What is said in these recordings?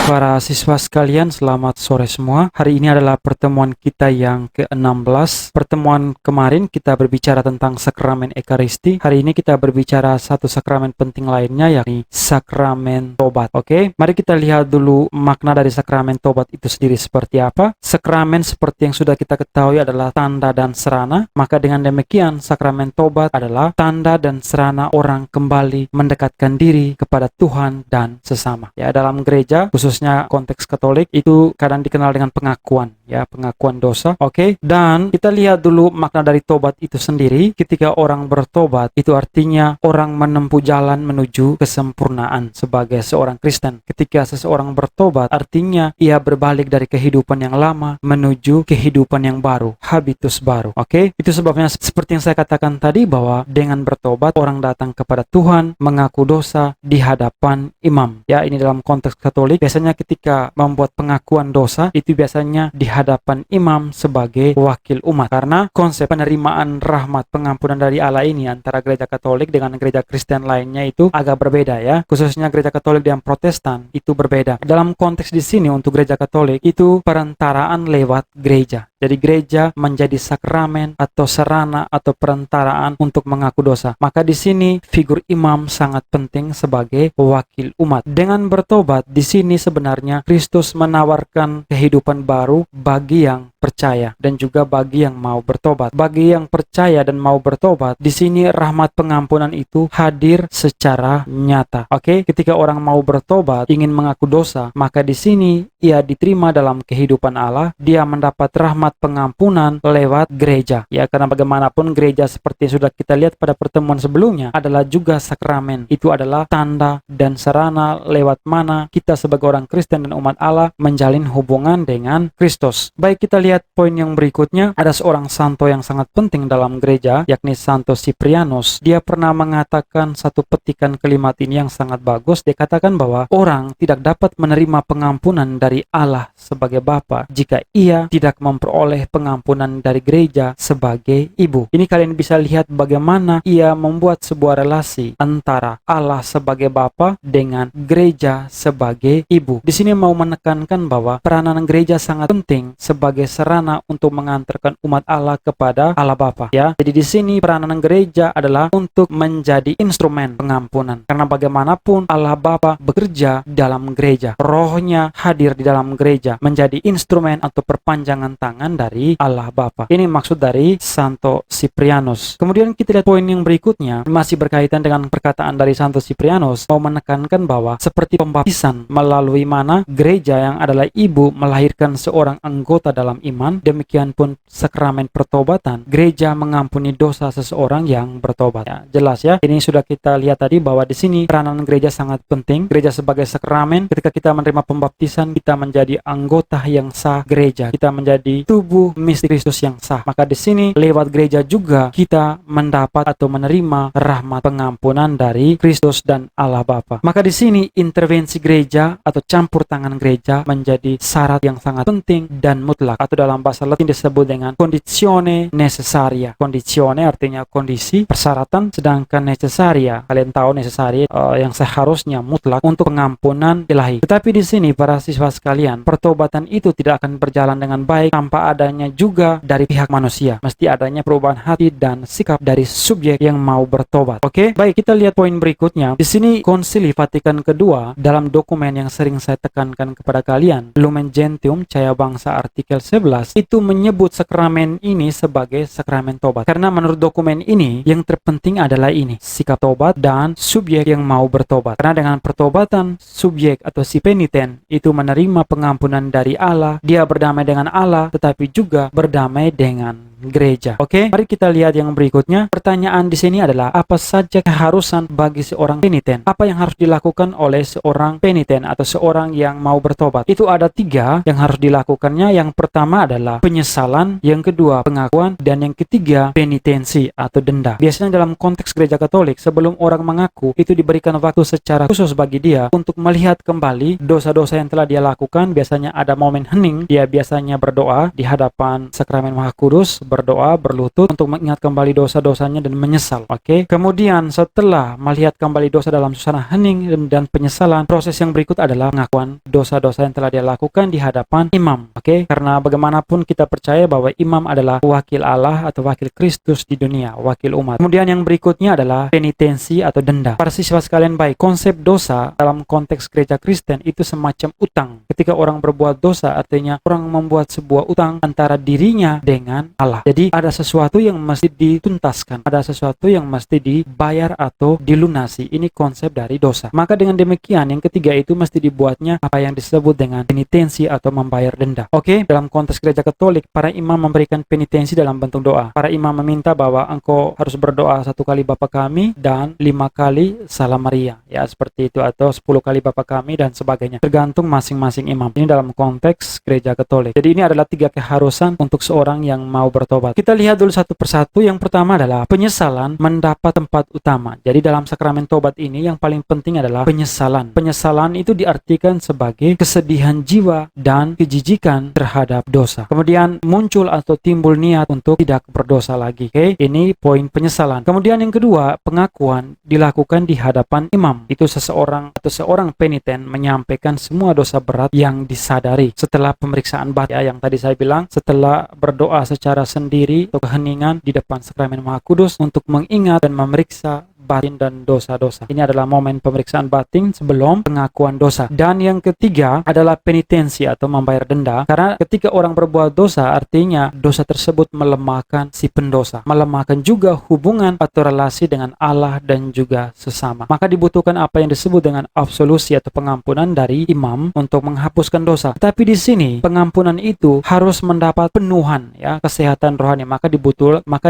Para siswa sekalian, selamat sore semua. Hari ini adalah pertemuan kita yang ke-16. Pertemuan kemarin kita berbicara tentang sakramen Ekaristi. Hari ini kita berbicara satu sakramen penting lainnya, yakni sakramen tobat. Oke, mari kita lihat dulu makna dari sakramen tobat itu sendiri seperti apa. Sakramen seperti yang sudah kita ketahui adalah tanda dan serana. Maka dengan demikian, sakramen tobat adalah tanda dan serana orang kembali mendekatkan diri kepada Tuhan dan sesama. Ya, dalam gereja khususnya konteks Katolik itu kadang dikenal dengan pengakuan, ya, pengakuan dosa. Oke, dan kita lihat dulu makna dari tobat itu sendiri. Ketika orang bertobat, itu artinya orang menempuh jalan menuju kesempurnaan sebagai seorang Kristen. Ketika seseorang bertobat, artinya ia berbalik dari kehidupan yang lama menuju kehidupan yang baru, habitus baru. Oke, itu sebabnya seperti yang saya katakan tadi, bahwa dengan bertobat orang datang kepada Tuhan, mengaku dosa di hadapan imam. Ya, ini dalam konteks Katolik biasanya ketika membuat pengakuan dosa itu biasanya di hadapan imam sebagai wakil umat, karena konsep penerimaan rahmat pengampunan dari Allah ini antara gereja Katolik dengan gereja Kristen lainnya itu agak berbeda, ya. Khususnya gereja Katolik dan Protestan itu berbeda. Dalam konteks di sini untuk gereja Katolik itu perantaraan lewat gereja. Jadi gereja menjadi sakramen atau sarana atau perantaraan untuk mengaku dosa. Maka di sini figur imam sangat penting sebagai wakil umat. Dengan bertobat di sini sebenarnya Kristus menawarkan kehidupan baru bagi yang percaya dan juga bagi yang mau bertobat. Bagi yang percaya dan mau bertobat, di sini rahmat pengampunan itu hadir secara nyata. Oke, ketika orang mau bertobat, ingin mengaku dosa, maka di sini ia diterima dalam kehidupan Allah. Dia mendapat rahmat pengampunan lewat gereja. Ya, karena bagaimanapun gereja seperti yang sudah kita lihat pada pertemuan sebelumnya adalah juga sakramen. Itu adalah tanda dan sarana lewat mana kita sebagai orang Kristen dan umat Allah menjalin hubungan dengan Kristus. Baik, kita lihat poin yang berikutnya. Ada seorang santo yang sangat penting dalam gereja, yakni Santo Siprianus. Dia pernah mengatakan satu petikan kalimat ini yang sangat bagus. Dia katakan bahwa orang tidak dapat menerima pengampunan dari Allah sebagai Bapa jika ia tidak memperoleh pengampunan dari gereja sebagai ibu. Ini kalian bisa lihat bagaimana ia membuat sebuah relasi antara Allah sebagai Bapa dengan gereja sebagai ibu. Di sini mau menekankan bahwa peranan gereja sangat penting sebagai sarana untuk mengantarkan umat Allah kepada Allah Bapa, ya. Jadi di sini peranan gereja adalah untuk menjadi instrumen pengampunan. Karena bagaimanapun Allah Bapa bekerja dalam gereja. Rohnya hadir di dalam gereja menjadi instrumen atau perpanjangan tangan dari Allah Bapa. Ini maksud dari Santo Siprianus. Kemudian kita lihat poin yang berikutnya, masih berkaitan dengan perkataan dari Santo Siprianus, mau menekankan bahwa seperti pembaptisan melalui mana gereja yang adalah ibu melahirkan seorang anggota dalam iman, demikian pun sakramen pertobatan, gereja mengampuni dosa seseorang yang bertobat. Ya, jelas, ya. Ini sudah kita lihat tadi bahwa di sini peranan gereja sangat penting. Gereja sebagai sakramen, ketika kita menerima pembaptisan, kita menjadi anggota yang sah gereja. Kita menjadi tubuh mistik Kristus yang sah. Maka di sini lewat gereja juga kita mendapat atau menerima rahmat pengampunan dari Kristus dan Allah Bapa. Maka di sini intervensi gereja atau campur tangan gereja menjadi syarat yang sangat penting dan mutlak, atau dalam bahasa Latin disebut dengan conditione necessaria. Conditione artinya kondisi, persyaratan, sedangkan necessaria, kalian tahu necessaria yang seharusnya mutlak untuk pengampunan ilahi. Tetapi di sini para siswa sekalian, pertobatan itu tidak akan berjalan dengan baik tanpa adanya juga dari pihak manusia. Mesti adanya perubahan hati dan sikap dari subjek yang mau bertobat. Oke, baik, kita lihat poin berikutnya. Di sini Konsili Vatikan kedua dalam dokumen yang sering saya tekankan kepada kalian, Lumen Gentium, Cahaya Bangsa artikel 11, itu menyebut sakramen ini sebagai sakramen tobat. Karena menurut dokumen ini, yang terpenting adalah ini, sikap tobat dan subjek yang mau bertobat. Karena dengan pertobatan, subjek atau si peniten itu menerima pengampunan dari Allah, dia berdamai dengan Allah, tetapi juga berdamai dengan gereja. Oke, mari kita lihat yang berikutnya. Pertanyaan di sini adalah, apa saja keharusan bagi seorang peniten? Apa yang harus dilakukan oleh seorang peniten atau seorang yang mau bertobat? Itu ada 3 yang harus dilakukannya. Yang pertama adalah penyesalan, yang kedua pengakuan, dan yang ketiga penitensi atau denda. Biasanya dalam konteks gereja Katolik, sebelum orang mengaku, itu diberikan waktu secara khusus bagi dia untuk melihat kembali dosa-dosa yang telah dia lakukan. Biasanya ada momen hening, dia biasanya berdoa di hadapan sakramen Maha Kudus, berdoa, berlutut untuk mengingat kembali dosa-dosanya dan menyesal. Oke. Kemudian setelah melihat kembali dosa dalam suasana hening dan penyesalan, proses yang berikut adalah pengakuan dosa-dosa yang telah dia lakukan di hadapan imam. Oke. Karena bagaimanapun kita percaya bahwa imam adalah wakil Allah atau wakil Kristus di dunia, wakil umat. Kemudian yang berikutnya adalah penitensi atau denda. Para siswa sekalian baik, konsep dosa dalam konteks gereja Kristen itu semacam utang. Ketika orang berbuat dosa, artinya orang membuat sebuah utang antara dirinya dengan Allah. Jadi ada sesuatu yang mesti dituntaskan, ada sesuatu yang mesti dibayar atau dilunasi. Ini konsep dari dosa. Maka dengan demikian, yang ketiga itu mesti dibuatnya apa yang disebut dengan penitensi atau membayar denda. Oke, dalam konteks gereja Katolik, para imam memberikan penitensi dalam bentuk doa. Para imam meminta bahwa engkau harus berdoa 1 kali Bapa kami dan 5 kali Salam Maria, ya seperti itu, atau 10 kali Bapa kami dan sebagainya, tergantung masing-masing imam. Ini dalam konteks gereja Katolik. Jadi ini adalah 3 keharusan untuk seorang yang mau bertobat. Kita lihat dulu satu persatu. Yang pertama adalah penyesalan mendapat tempat utama. Jadi dalam sakramen tobat ini yang paling penting adalah penyesalan. Penyesalan itu diartikan sebagai kesedihan jiwa dan kejijikan terhadap dosa. Kemudian muncul atau timbul niat untuk tidak berdosa lagi. Oke, ini poin penyesalan. Kemudian yang kedua, pengakuan dilakukan di hadapan imam. Itu seseorang atau seorang peniten menyampaikan semua dosa berat yang disadari setelah pemeriksaan batin, ya, yang tadi saya bilang, setelah berdoa secara sendiri atau keheningan di depan sakramen Maha Kudus untuk mengingat dan memeriksa batin dan dosa-dosa. Ini adalah momen pemeriksaan batin sebelum pengakuan dosa. Dan yang ketiga adalah penitensi atau membayar denda. Karena ketika orang berbuat dosa, artinya dosa tersebut melemahkan si pendosa, melemahkan juga hubungan atau relasi dengan Allah dan juga sesama. Maka dibutuhkan apa yang disebut dengan absolusi atau pengampunan dari imam untuk menghapuskan dosa. Tapi di sini pengampunan itu harus mendapat penuhan, ya, kesehatan rohani. Maka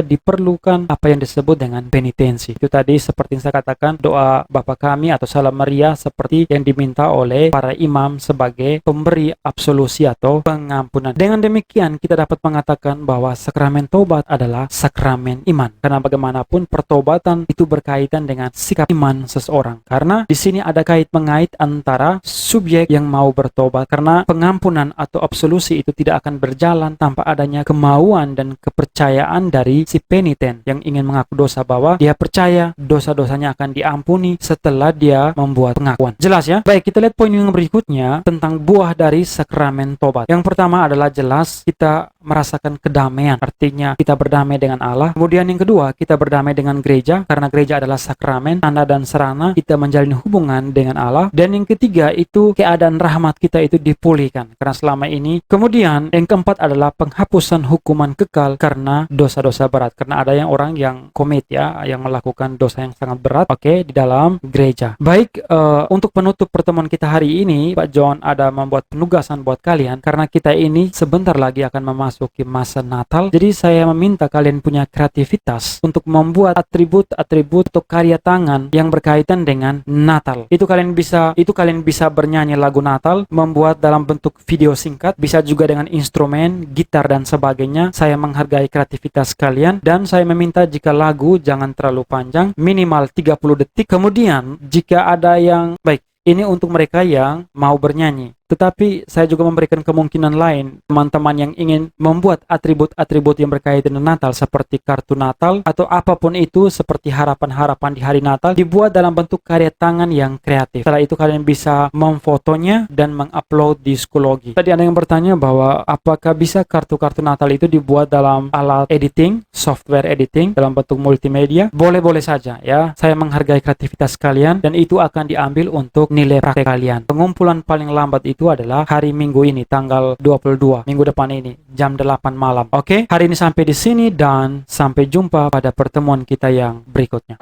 diperlukan apa yang disebut dengan penitensi. Itu tadi seperti yang saya katakan, doa Bapa kami atau Salam Maria seperti yang diminta oleh para imam sebagai pemberi absolusi atau pengampunan. Dengan demikian kita dapat mengatakan bahwa sakramen tobat adalah sakramen iman. Karena bagaimanapun pertobatan itu berkaitan dengan sikap iman seseorang. Karena di sini ada kait-mengait antara subjek yang mau bertobat. Karena pengampunan atau absolusi itu tidak akan berjalan tanpa adanya kemauan dan kepercayaan dari si peniten yang ingin mengaku dosa, bahwa dia percaya dosa-dosanya akan diampuni setelah dia membuat pengakuan. Jelas ya? Baik, kita lihat poin yang berikutnya tentang buah dari sakramen tobat. Yang pertama adalah jelas kita merasakan kedamaian, artinya kita berdamai dengan Allah. Kemudian yang kedua, kita berdamai dengan gereja, karena gereja adalah sakramen, tanda dan sarana kita menjalin hubungan dengan Allah. Dan yang ketiga itu keadaan rahmat kita itu dipulihkan karena selama ini. Kemudian yang keempat adalah penghapusan hukuman kekal karena dosa-dosa berat, karena ada yang orang yang komit, ya, yang melakukan dosa yang sangat berat, di dalam gereja. Baik, untuk penutup pertemuan kita hari ini, Pak John ada membuat penugasan buat kalian, karena kita ini sebentar lagi akan memasuki masa Natal. Jadi saya meminta kalian punya kreativitas untuk membuat atribut-atribut atau karya tangan yang berkaitan dengan Natal. Itu kalian bisa bernyanyi lagu Natal, membuat dalam bentuk video singkat, bisa juga dengan instrumen, gitar dan sebagainya. Saya menghargai kreativitas kalian dan saya meminta jika lagu jangan terlalu panjang, minimal 30 detik. Kemudian jika ada yang baik, ini untuk mereka yang mau bernyanyi. Tetapi saya juga memberikan kemungkinan lain, teman-teman yang ingin membuat atribut-atribut yang berkaitan dengan Natal seperti kartu Natal atau apapun itu seperti harapan-harapan di hari Natal, dibuat dalam bentuk karya tangan yang kreatif. Setelah itu kalian bisa memfotonya dan mengupload di Schoology. Tadi ada yang bertanya bahwa apakah bisa kartu-kartu Natal itu dibuat dalam alat editing, software editing dalam bentuk multimedia? Boleh-boleh saja, ya. Saya menghargai kreativitas kalian dan itu akan diambil untuk nilai praktek kalian. Pengumpulan paling lambat itu adalah hari Minggu ini, tanggal 22, minggu depan ini, jam 8 malam. Oke, hari ini sampai di sini dan sampai jumpa pada pertemuan kita yang berikutnya.